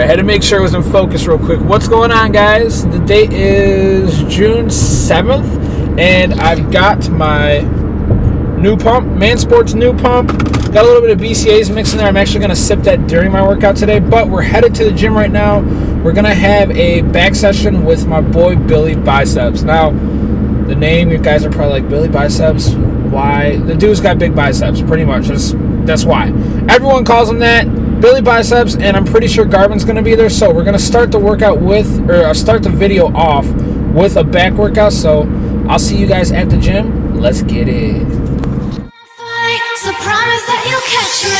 had to make sure it was in focus real quick. What's going on, guys? The date is June 7th, and I've got my new pump, Man Sports new pump. Got a little bit of BCAAs mixed in there. I'm actually going to sip that during my workout today, but we're headed to the gym right now. We're going to have a back session with my boy Billy Biceps. Now, the name, you guys are probably like, Billy Biceps? Why? The dude's got big biceps, pretty much. That's why. Everyone calls him that. Billy Biceps, and I'm pretty sure Garvin's going to be there. So we're going to start the workout with, or start the video off with a back workout. So I'll see you guys at the gym. Let's get it. So promise that you'll catch me.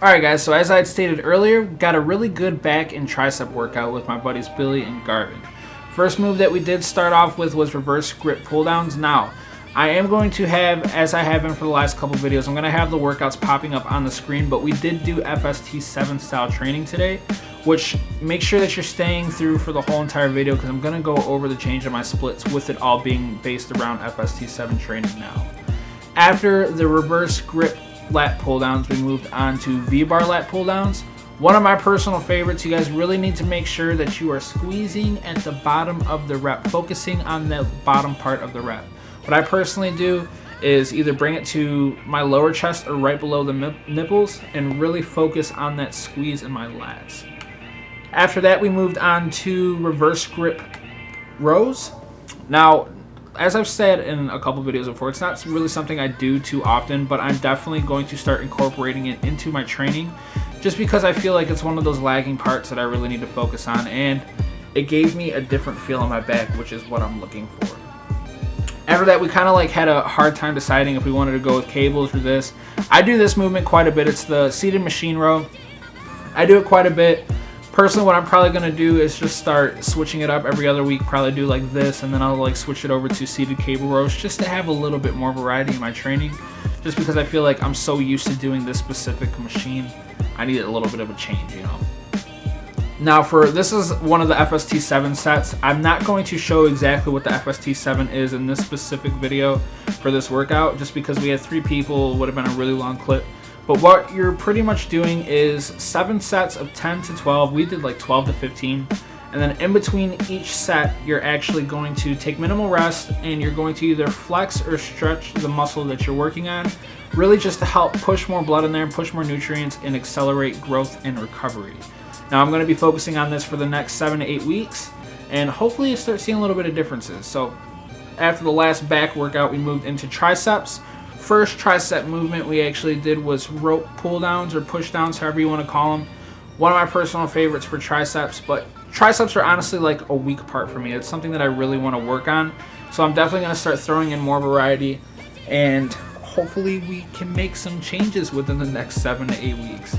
Alright guys, so as I had stated earlier, got a really good back and tricep workout with my buddies Billy and Garvin. First move that we did start off with was reverse grip pull downs. Now, I am going to have, as I have been for the last couple videos, I'm going to have the workouts popping up on the screen, but we did do FST7 style training today, which make sure that you're staying through for the whole entire video because I'm going to go over the change of my splits with it all being based around FST7 training now. After the reverse grip lat pull downs, we moved on to V-bar lat pull downs. One of my personal favorites. You guys really need to make sure that you are squeezing at the bottom of the rep, focusing on the bottom part of the rep. What I personally do is either bring it to my lower chest or right below the nipples and really focus on that squeeze in my lats. After that, we moved on to reverse grip rows. Now, as I've said in a couple videos before, it's not really something I do too often, but I'm definitely going to start incorporating it into my training just because I feel like it's one of those lagging parts that I really need to focus on, and it gave me a different feel in my back, which is what I'm looking for. After that, we kind of like had a hard time deciding if we wanted to go with cables or this. I do this movement quite a bit. It's the seated machine row. I do it quite a bit. Personally, what I'm probably going to do is just start switching it up every other week, probably do like this, and then I'll like switch it over to seated cable rows just to have a little bit more variety in my training, just because I feel like I'm so used to doing this specific machine. I need a little bit of a change, you know. Now this is one of the FST7 sets. I'm not going to show exactly what the FST7 is in this specific video for this workout, just because we had 3 people, it would have been a really long clip. But what you're pretty much doing is 7 sets of 10 to 12. We did like 12 to 15. And then in between each set, you're actually going to take minimal rest and you're going to either flex or stretch the muscle that you're working on, really just to help push more blood in there, push more nutrients, and accelerate growth and recovery. Now I'm going to be focusing on this for the next 7 to 8 weeks, and hopefully you start seeing a little bit of differences. So after the last back workout, we moved into triceps. First tricep movement we actually did was rope pull downs or push downs, however you want to call them. One of my personal favorites for triceps, but triceps are honestly like a weak part for me. It's something that I really want to work on. So I'm definitely going to start throwing in more variety, and hopefully we can make some changes within the next 7 to 8 weeks.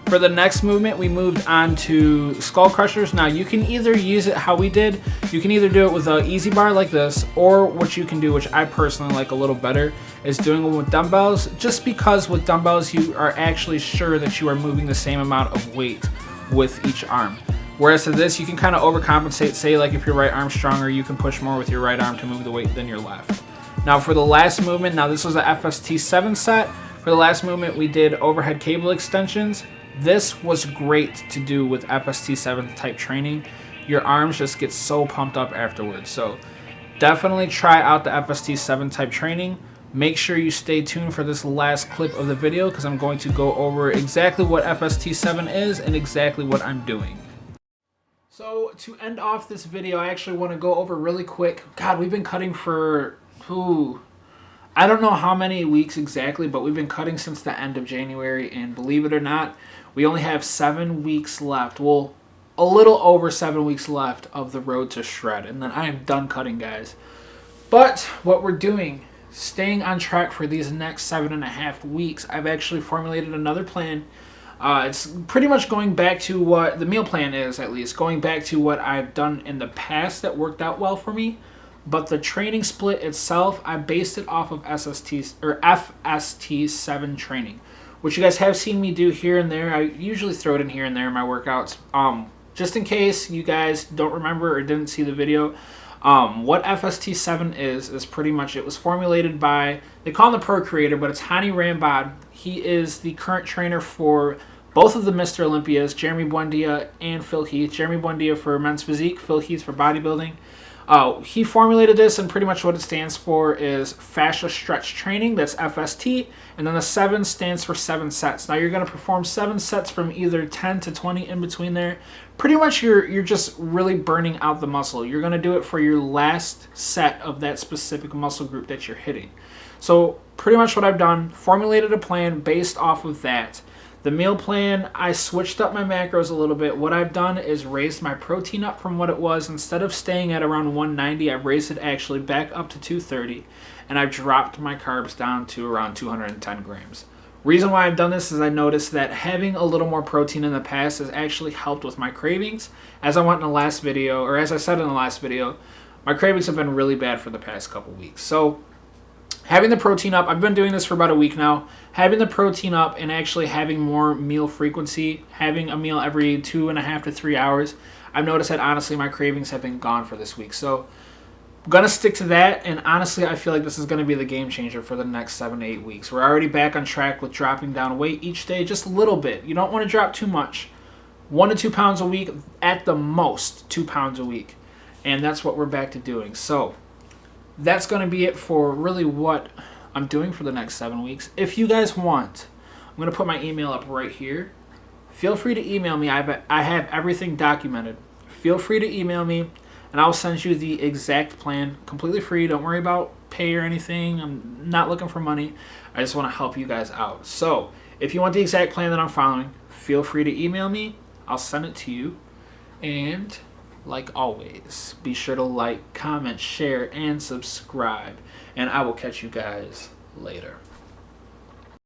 For the next movement, we moved on to skull crushers. Now you can either use it how we did. You can either do it with an easy bar like this, or what you can do, which I personally like a little better, is doing it with dumbbells, just because with dumbbells you are actually sure that you are moving the same amount of weight with each arm. Whereas to this, you can kind of overcompensate. Say like if your right arm's stronger, you can push more with your right arm to move the weight than your left. Now for the last movement, now this was the FST7 set. For the last movement, we did overhead cable extensions. This was great to do with FST7 type training. Your arms just get so pumped up afterwards. So definitely try out the FST7 type training. Make sure you stay tuned for this last clip of the video because I'm going to go over exactly what FST7 is and exactly what I'm doing. So to end off this video, I actually want to go over really quick. God, we've been cutting for, I don't know how many weeks exactly, but we've been cutting since the end of January, and believe it or not, we only have 7 weeks left. Well, a little over 7 weeks left of the road to shred, and then I am done cutting, guys. But what we're doing, staying on track for these next 7.5 weeks, I've actually formulated another plan. It's pretty much going back to what the meal plan is, at least, going back to what I've done in the past that worked out well for me. But the training split itself, I based it off of FST7 training, which you guys have seen me do here and there. I usually throw it in here and there in my workouts. Just in case you guys don't remember or didn't see the video, What FST7 is pretty much, it was formulated by, they call him the pro creator, but it's Hani Rambod. He is the current trainer for both of the Mr. Olympias, Jeremy Buendia and Phil Heath. Jeremy Buendia for men's physique, Phil Heath for bodybuilding. He formulated this, and pretty much what it stands for is fascia stretch training. That's FST. And then the 7 stands for 7 sets. Now you're going to perform 7 sets from either 10 to 20 in between there. Pretty much you're just really burning out the muscle. You're going to do it for your last set of that specific muscle group that you're hitting. So pretty much what I've done, formulated a plan based off of that. The meal plan, I switched up my macros a little bit. What I've done is raised my protein up from what it was. Instead of staying at around 190, I've raised it actually back up to 230. And I've dropped my carbs down to around 210 grams. Reason why I've done this is I noticed that having a little more protein in the past has actually helped with my cravings. As I went in the last video, or as I said in the last video, my cravings have been really bad for the past couple weeks. So having the protein up, I've been doing this for about a week now. Having the protein up and actually having more meal frequency, having a meal every 2.5 to 3 hours, I've noticed that honestly my cravings have been gone for this week. So I'm going to stick to that, and honestly I feel like this is going to be the game changer for the next 7 to 8 weeks. We're already back on track with dropping down weight each day, just a little bit. You don't want to drop too much. 1 to 2 pounds a week, at the most 2 pounds a week. And that's what we're back to doing. So that's going to be it for really what I'm doing for the next 7 weeks. If you guys want, I'm going to put my email up right here. Feel free to email me. I have everything documented. Feel free to email me, and I'll send you the exact plan, completely free. Don't worry about pay or anything. I'm not looking for money. I just want to help you guys out. So if you want the exact plan that I'm following, feel free to email me. I'll send it to you. And like always, be sure to like, comment, share, and subscribe. And I will catch you guys later.